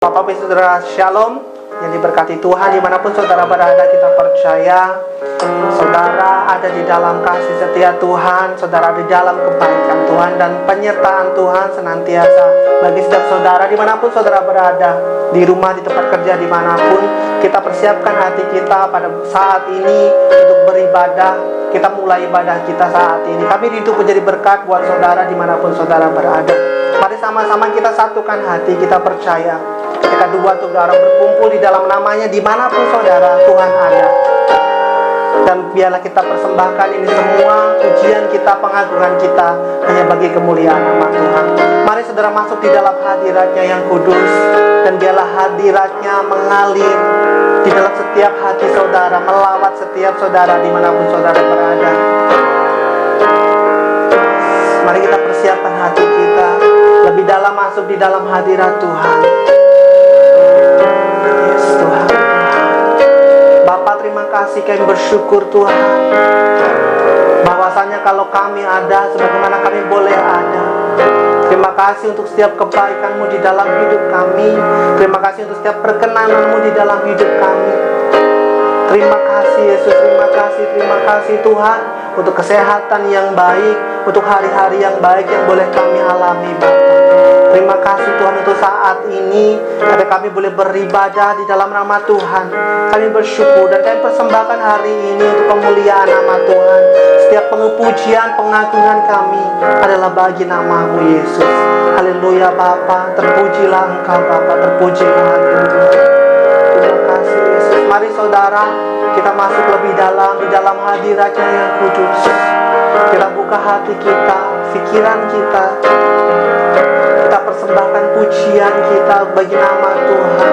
Bapak Ibu Saudara Shalom yang diberkati Tuhan, dimanapun saudara berada, kita percaya saudara ada di dalam kasih setia Tuhan, saudara di dalam kebaikan Tuhan dan penyertaan Tuhan senantiasa bagi setiap saudara dimanapun saudara berada, di rumah, di tempat kerja, dimanapun. Kita persiapkan hati kita pada saat ini untuk beribadah. Kita mulai ibadah kita saat ini. Kami rindu menjadi berkat buat saudara dimanapun saudara berada. Mari sama-sama kita satukan hati, kita percaya ketika dua atau tiga orang berkumpul di dalam namanya, dimanapun saudara, Tuhan ada. Dan biarlah kita persembahkan ini semua, pujian kita, pengagungan kita hanya bagi kemuliaan nama Tuhan. Mari saudara masuk di dalam hadiratnya yang kudus, dan biarlah hadiratnya mengalir di dalam setiap hati saudara, melawat setiap saudara dimanapun saudara berada. Mari kita persiapkan hati kita lebih dalam masuk di dalam hadirat Tuhan. Yes, Tuhan. Bapak, terima kasih, kami bersyukur Tuhan, bahwasanya kalau kami ada, sebagaimana kami boleh ada. Terima kasih untuk setiap kebaikan-Mu di dalam hidup kami. Terima kasih untuk setiap perkenanan-Mu di dalam hidup kami. Terima kasih Yesus, terima kasih Tuhan, untuk kesehatan yang baik, untuk hari-hari yang baik yang boleh kami alami Bapak. Terima kasih Tuhan untuk saat ini agar kami boleh beribadah di dalam nama Tuhan. Kami bersyukur dan kami persembahkan hari ini untuk kemuliaan nama Tuhan. Setiap pengepujian, pengagungan kami adalah bagi nama-Mu Yesus. Haleluya Bapa, terpujilah Engkau Bapa, terpujilah Engkau. Terima kasih Yesus. Mari saudara, kita masuk lebih dalam di dalam hadiratnya yang kudus. Kita buka hati kita, pikiran kita. Kita persembahkan pujian kita bagi nama Tuhan.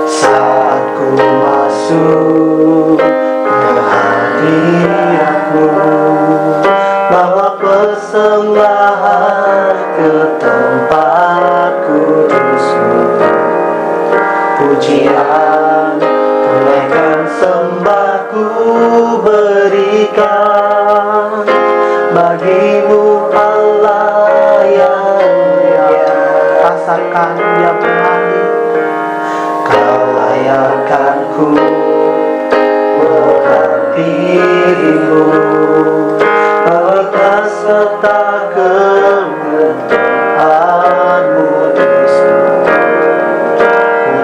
Saat ku masuk ke hadirat-Mu, bawa persembahan ke tempat kudus-Mu. Pujian, tunaikan sembahku berikan bagi-Mu Allah yang mulia. Rasakan dia mengalir, Kau layakkan ku mengabdi-Mu, lekas letakkan kemuliaan-Mu di-Mu.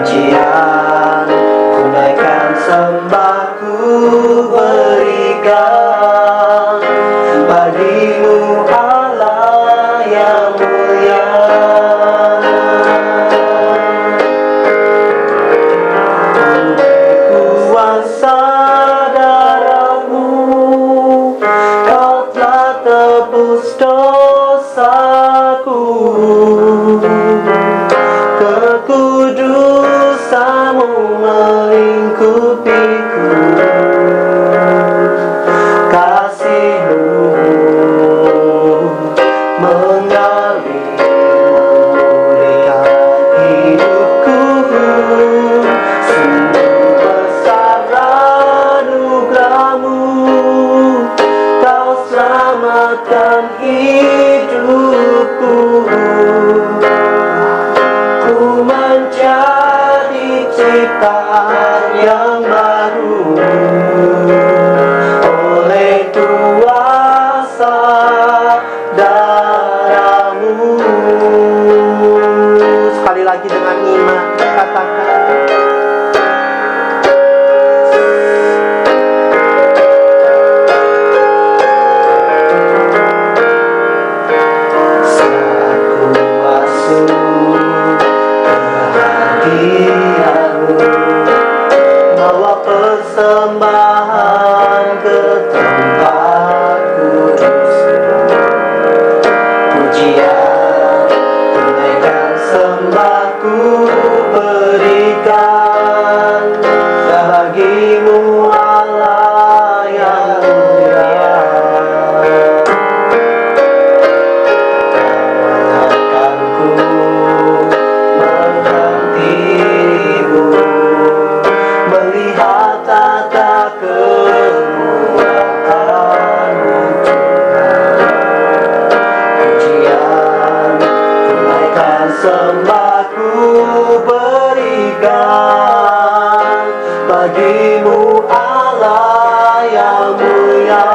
Pujian, tunaikan sembahku berikan bagi-Mu Allah yang mulia. Kuasa darah-Mu, Kau telah tebus dosaku. Kekudusan-Mu melingkupiku. Kasih-Mu mengalir memulihkan hidupku. Sungguh besar anugerah-Mu, Kau selamatkan hidupku. Ku menjadi ciptaan yang baru oleh kuasa darah-Mu. Sekali lagi dengan iman katakan, saat ku masuk ke hadirat-Mu, bawa persembahan ke tempat kudus-Mu. Pujian, tunaikan sembahku berikan bagi-Mu Allah yang mulia. Kau layakkan ku menanti-Mu. bagimu Allah yang mulia.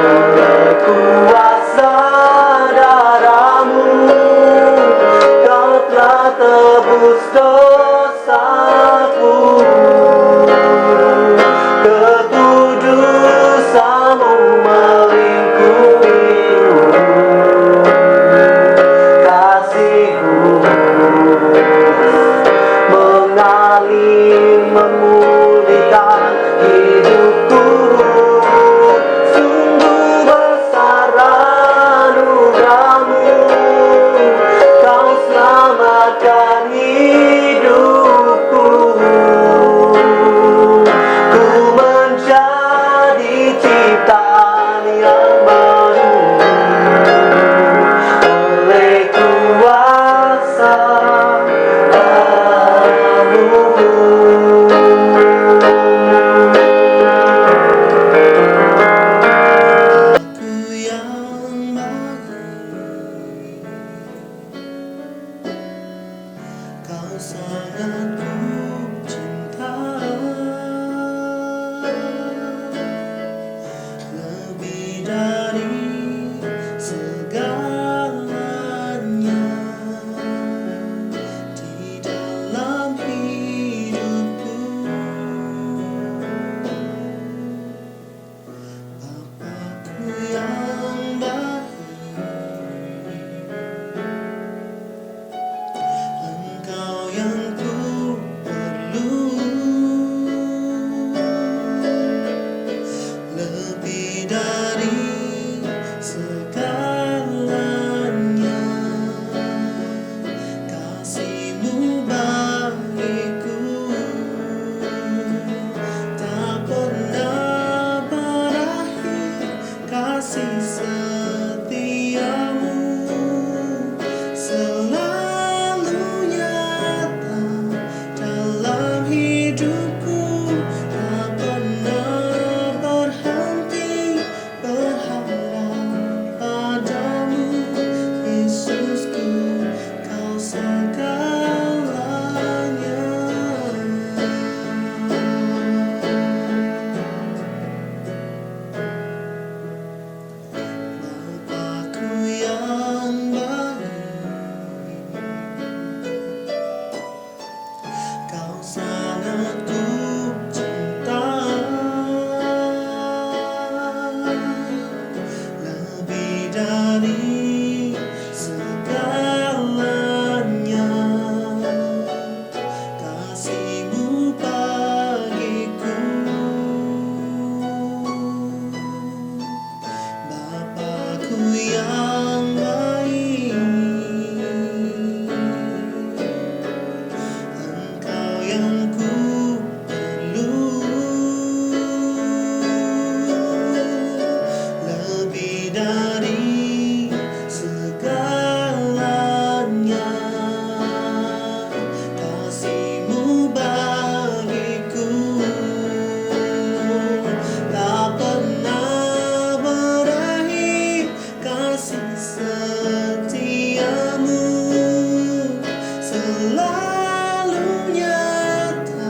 Oleh kuasa darahmu kau telah tebus dosaku. Kekudusanmu melingkupiku, kasihmu mengalir memulihkan hidupku. Sungguh besar anugerahmu, kau selamatkan hidupku. Ku menjadi ciptaan yang baru oleh kuasa kau sangat ku cinta, lebih dari segalanya di dalam hidupku. Bapakku yang baik, Engkau yang ku perlu, lebih dari segalanya. Kasih-Mu bagiku tak pernah berakhir, kasih setiamu selalu nyata dalam hidupku. Tak pernah berhenti berharap padamu, Yesusku, kau segalanya. Bapakku yang baik, kau sangat ku cinta, lebih dari segalanya. Kasih-Mu bagiku, Bapakku yang baik, Engkau yang ku perlu, lebih dari segalanya. Kasih-Mu bagiku tak pernah berakhir, kasih setiamu selalu nyata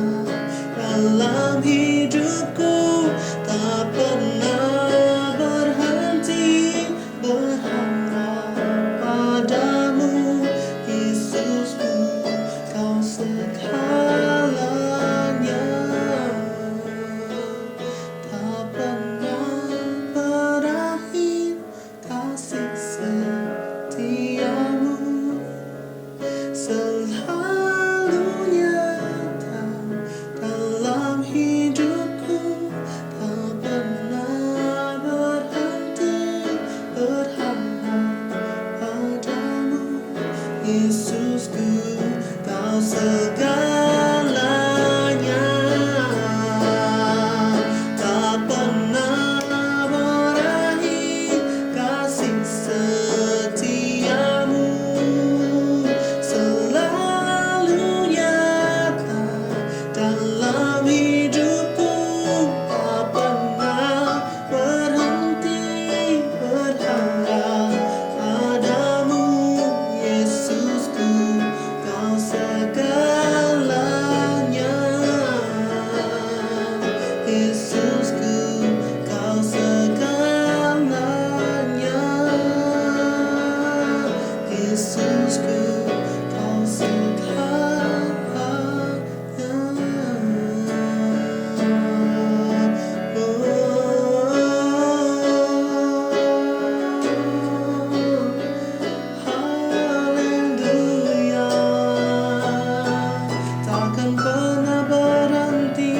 pernah berhenti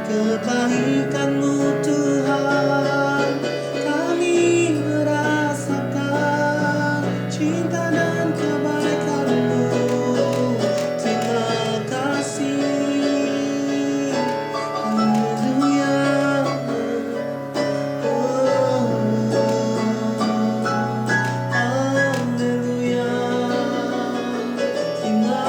kebaikan-Mu Tuhan. Kami merasakan cinta dan kebaikan-Mu. Terima kasih. Haleluya. Haleluya. Terima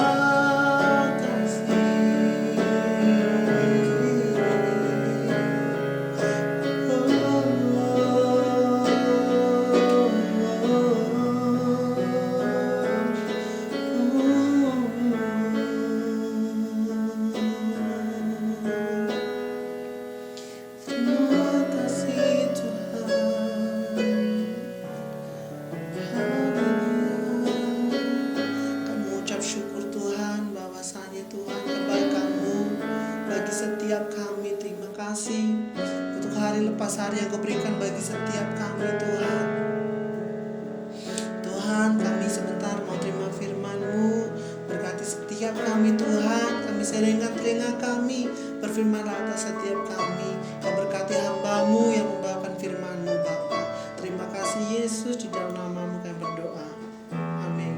kasih Tuhan. Kami ucap syukur Tuhan bahwasanya Tuhan kebaikan-Mu bagi setiap kami. Terima kasih untuk hari lepas hari yang Kau berikan bagi setiap kami Tuhan. Tuhan, kami sebentar mau terima firman-Mu. Berkati setiap kami Tuhan. Kami seringat telinga kami, berfirmanlah atas setiap kami. Kau berkati hamba-Mu yang membawakan firman-Mu Bapa. Terima kasih Yesus, di dalam nama-Mu kami berdoa. Amin.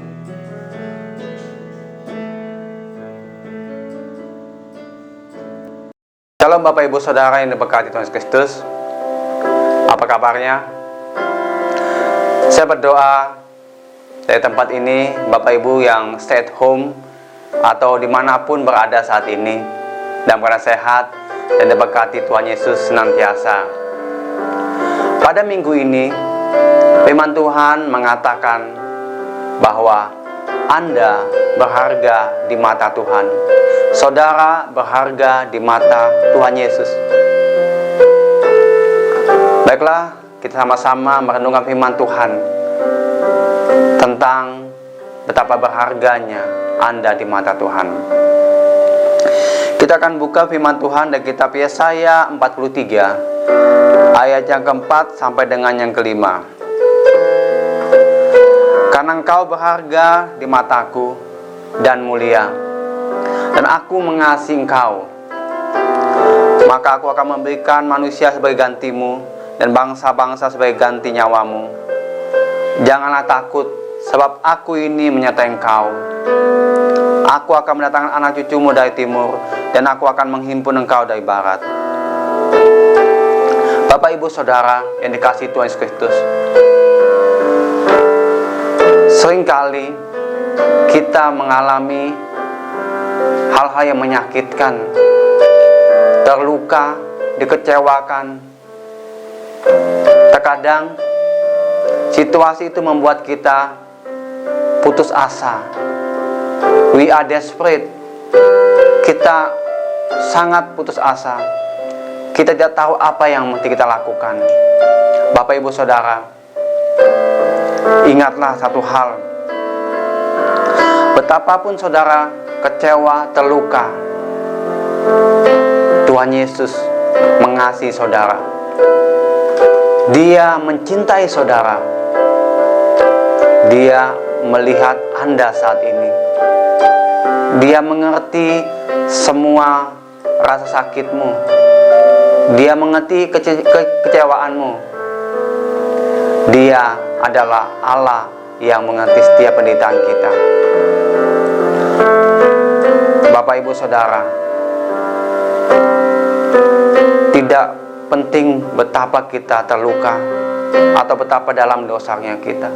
Shalom Bapak Ibu Saudara yang diberkati Tuhan Yesus Kristus. Apa kabarnya? Saya berdoa dari tempat ini, Bapak Ibu yang stay at home atau dimanapun berada saat ini, dalam keadaan sehat dan diberkati Tuhan Yesus senantiasa. Pada minggu ini, firman Tuhan mengatakan bahwa Anda berharga di mata Tuhan. Saudara berharga di mata Tuhan Yesus. Baiklah, kita sama-sama merenungkan firman Tuhan tentang betapa berharganya Anda di mata Tuhan. Kita akan buka firman Tuhan dari kitab Yesaya 43 ayat yang keempat sampai dengan yang kelima. Karena Engkau berharga di mataku dan mulia, dan aku mengasihi Engkau, maka aku akan memberikan manusia sebagai gantimu dan bangsa-bangsa sebagai ganti nyawamu. Janganlah takut, sebab aku ini menyertai Engkau. Aku akan mendatangkan anak cucumu dari timur, dan aku akan menghimpun engkau dari barat. Bapak Ibu Saudara yang dikasihi Tuhan Yesus Kristus, seringkali kita mengalami hal-hal yang menyakitkan, terluka, dikecewakan. Terkadang situasi itu membuat kita putus asa. We are desperate. Kita sangat putus asa. Kita tidak tahu apa yang mesti kita lakukan. Bapak Ibu Saudara, ingatlah satu hal. Betapapun saudara kecewa, terluka, Tuhan Yesus mengasihi saudara. Dia mencintai saudara. Dia melihat Anda saat ini. Dia mengerti semua rasa sakitmu. Dia mengerti kekecewaanmu. Dia adalah Allah yang mengerti setiap penderitaan kita. Bapak Ibu Saudara, tidak penting betapa kita terluka atau betapa dalam dosanya kita.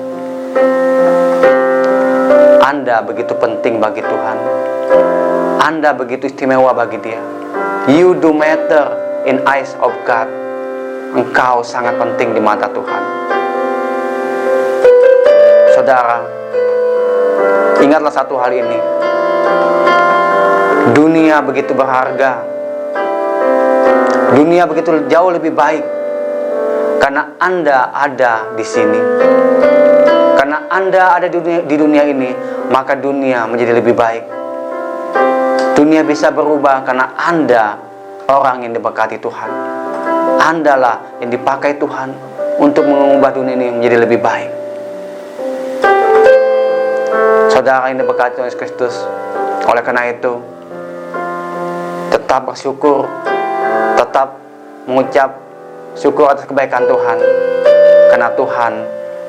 Anda begitu penting bagi Tuhan. Anda begitu istimewa bagi Dia. You do matter in eyes of God. Engkau sangat penting di mata Tuhan. Saudara, ingatlah satu hal ini. Dunia begitu berharga. Dunia begitu jauh lebih baik karena Anda ada di sini. Karena Anda ada di dunia ini, maka dunia menjadi lebih baik. Dunia bisa berubah karena Anda orang yang diberkati Tuhan. Andalah yang dipakai Tuhan untuk mengubah dunia ini menjadi lebih baik. Saudara yang diberkati Tuhan Yesus Kristus, oleh karena itu, tetap bersyukur, tetap mengucap syukur atas kebaikan Tuhan, karena Tuhan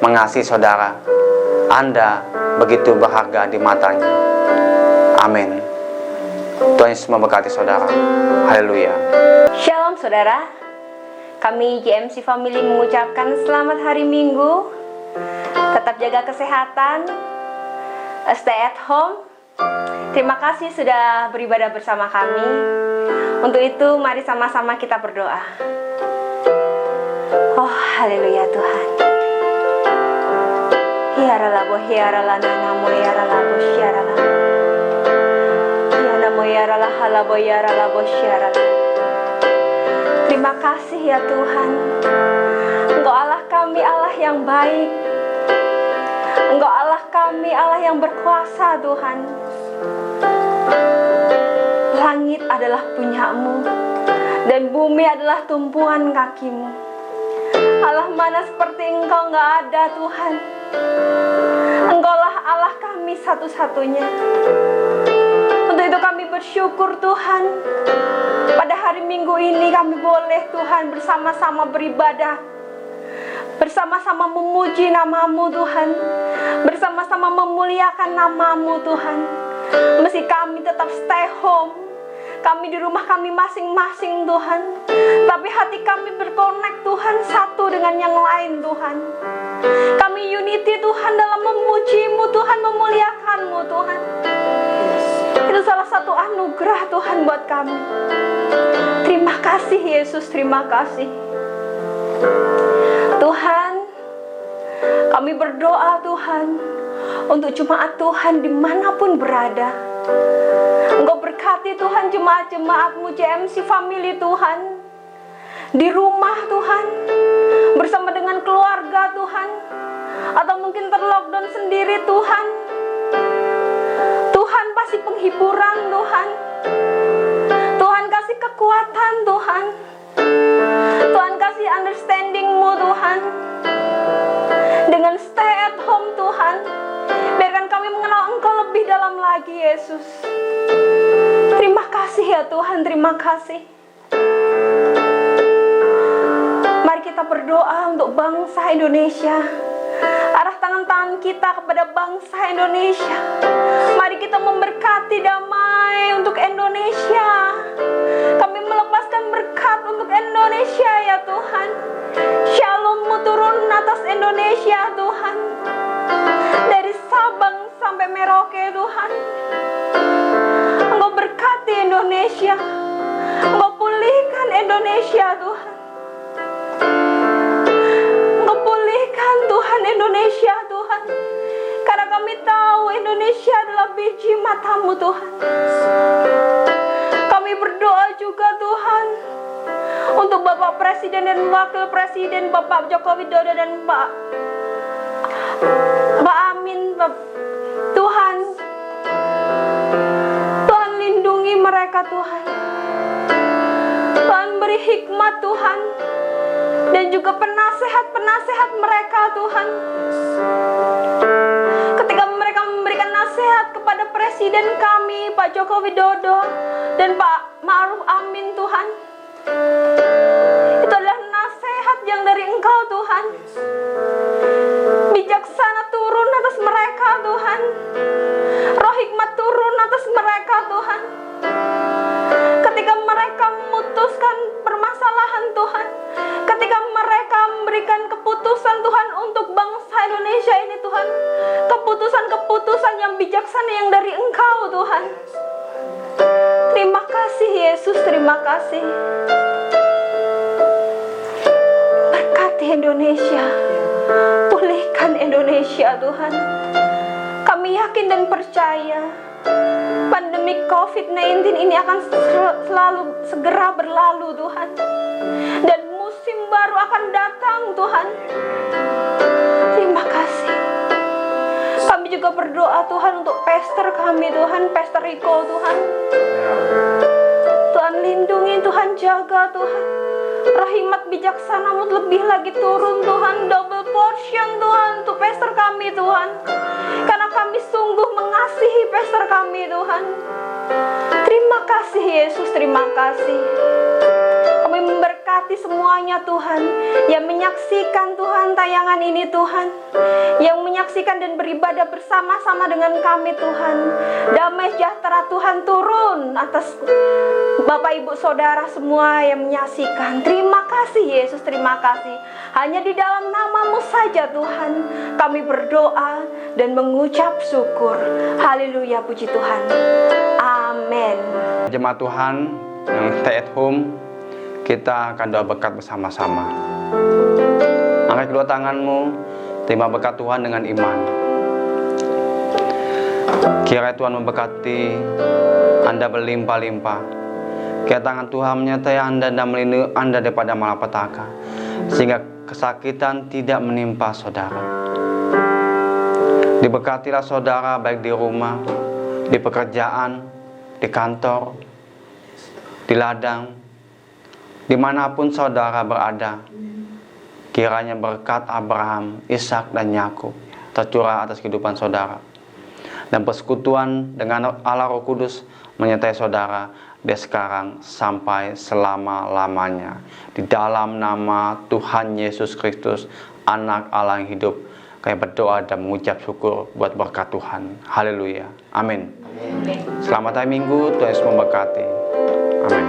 mengasihi saudara. Anda begitu berharga di matanya. Amin. Tuhan Yesus memberkati saudara. Haleluya. Shalom saudara, kami GMC Family mengucapkan selamat hari Minggu. Tetap jaga kesehatan, stay at home. Terima kasih sudah beribadah bersama kami. Untuk itu mari sama-sama kita berdoa. Oh haleluya Tuhan. Hiaralabo hiaralana namo hiaralabo hiarala. Hianamo hiarala halabo hiaralabo hiarala. Terima kasih ya Tuhan. Engkau Allah kami, Allah yang baik. Engkau Allah kami, Allah yang berkuasa Tuhan. Langit adalah punyamu dan bumi adalah tumpuan kakimu. Allah mana seperti Engkau nggak ada Tuhan. Engkaulah Allah kami satu-satunya. Untuk itu kami bersyukur Tuhan. Pada hari Minggu ini kami boleh Tuhan bersama-sama beribadah, bersama-sama memuji nama-Mu Tuhan, bersama-sama memuliakan nama-Mu Tuhan. Meski kami tetap stay home, kami di rumah kami masing-masing Tuhan, tapi hati kami berkonek Tuhan satu dengan yang lain Tuhan. Kami unity Tuhan dalam memuji-Mu Tuhan, memuliakan-Mu Tuhan. Itu salah satu anugerah Tuhan buat kami. Terima kasih Yesus, terima kasih Tuhan. Kami berdoa Tuhan untuk jemaat Tuhan dimanapun berada. Engkau berkati Tuhan jemaat-jemaat-Mu GMC Family Tuhan, di rumah Tuhan, bersama dengan keluarga Tuhan, atau mungkin terlockdown sendiri Tuhan. Tuhan pasti penghiburan Tuhan. Tuhan kasih kekuatan Tuhan. Tuhan kasih understanding-Mu Tuhan. Dengan stay at home Tuhan, biarkan kami mengenal Engkau lebih dalam lagi Yesus. Terima kasih ya Tuhan, terima kasih. Mari kita berdoa untuk bangsa Indonesia. Arah tangan-tangan kita kepada bangsa Indonesia. Mari kita memberkati damai untuk Indonesia. Kami melepaskan berkat untuk Indonesia ya Tuhan. Shalom-Mu turun atas Indonesia Tuhan. Dari Sabang sampai Merauke Tuhan. Engkau berkati Indonesia. Engkau pulihkan Indonesia Tuhan. Engkau pulihkan Tuhan Indonesia Tuhan. Karena kami tahu Indonesia adalah biji mata-Mu Tuhan. Kami berdoa juga Tuhan untuk Bapak Presiden dan Wakil Presiden, Bapak Joko Widodo dan Pak Amin. Tuhan, Tuhan lindungi mereka Tuhan. Tuhan beri hikmat Tuhan, dan juga penasehat-penasehat mereka Tuhan. Ketika mereka memberikan nasihat kepada Presiden kami, Pak Joko Widodo dan Pak Ma'ruf Amin Tuhan, itu adalah nasihat yang dari Engkau Tuhan. Bijaksana turun atas mereka Tuhan. Roh hikmat turun atas mereka Tuhan. Ketika mereka memutuskan permasalahan Tuhan, ketika mereka memberikan keputusan Tuhan untuk bangsa Indonesia ini Tuhan, keputusan-keputusan yang bijaksana yang dari Engkau Tuhan. Terima kasih Yesus, terima kasih. Berkati Indonesia, pulihkan Indonesia Tuhan. Kami yakin dan percaya pandemi COVID-19 ini akan selalu segera berlalu Tuhan, dan musim baru akan datang Tuhan. Terima kasih. Kami juga berdoa Tuhan untuk pastor kami Tuhan, Pastor Riko Tuhan. Tuhan lindungi, Tuhan jaga Tuhan. Rahmat bijaksana-Mu lebih lagi turun Tuhan, double portion Tuhan untuk pastor kami Tuhan. Karena kami sungguh mengasihi pastor kami Tuhan. Terima kasih Yesus, terima kasih. Kami memberkati semuanya Tuhan, yang menyaksikan Tuhan tayangan ini Tuhan, yang menyaksikan dan beribadah bersama-sama dengan kami Tuhan. Damai sejahtera Tuhan turun atas Bapak Ibu Saudara semua yang menyaksikan. Terima kasih Yesus, terima kasih. Hanya di dalam nama-Mu saja Tuhan kami berdoa dan mengucap syukur. Haleluya, puji Tuhan. Amin. Jemaat Tuhan yang stay at home, kita akan doa berkat bersama-sama. Angkat kedua tanganmu, terima berkat Tuhan dengan iman. Kiranya Tuhan memberkati Anda berlimpah-limpah. Kiranya tangan Tuhan menyertai Anda dan melindungi Anda daripada malapetaka, sehingga kesakitan tidak menimpa saudara. Diberkatilah saudara baik di rumah, di pekerjaan, di kantor, di ladang, dimanapun saudara berada. Kiranya berkat Abraham, Ishak dan Yakub tercurah atas kehidupan saudara, dan persekutuan dengan Allah Roh Kudus menyertai saudara dari sekarang sampai selama-lamanya. Di dalam nama Tuhan Yesus Kristus, Anak Allah yang hidup, kami berdoa dan mengucap syukur buat berkat Tuhan. Haleluya. Amin. Selamat hari Minggu, Tuhan Yesus memberkati. Amin.